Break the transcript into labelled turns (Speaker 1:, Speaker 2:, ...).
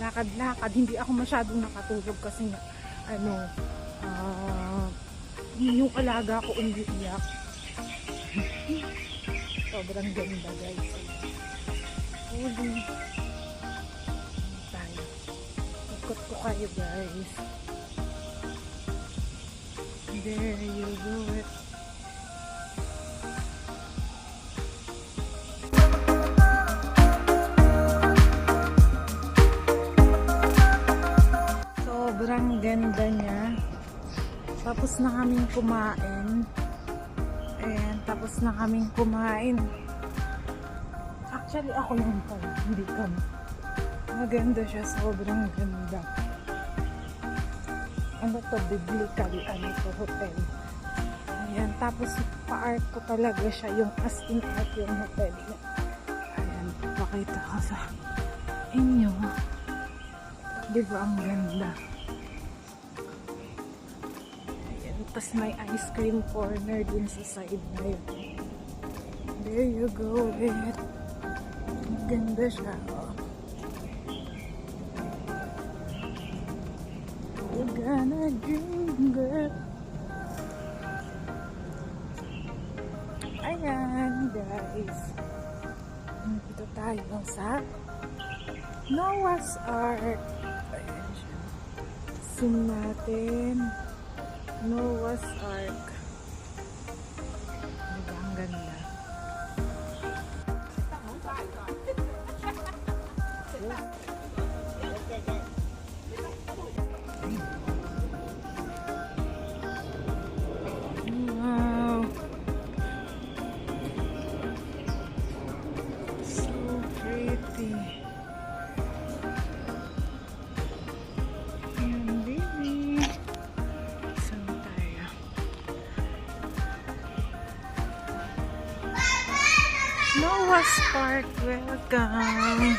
Speaker 1: lakad-lakad. Hindi ako masyadong nakatulog kasi nga, yung alaga ko umiiyak. Sobrang ganda guys. Huli. Tayo. Ikot ko kayo guys. There you go it. Sobrang ganda niya. Tapos na kaming kumain. Ayan, tapos na kaming kumain. Actually, ako lang pala. Hindi kami. Maganda siya. Sobrang ganda. Ano to? Biblical. Ano to? Hotel. Ayan. Tapos, pa-art ko talaga siya. Yung as in art yung hotel. Ayan. Pakita ko sa inyo. Diba ang ganda? Tapos may ice cream corner din sa side na yun. There you go. Ganda siya. Oh. You're gonna dream, girl. Ayan, guys. Dito tayo sa Noah's Ark. Ayan siya. Zoom natin. Noah's Ark. Diba ang ganda? Wow! So pretty. Noah's Park, welcome.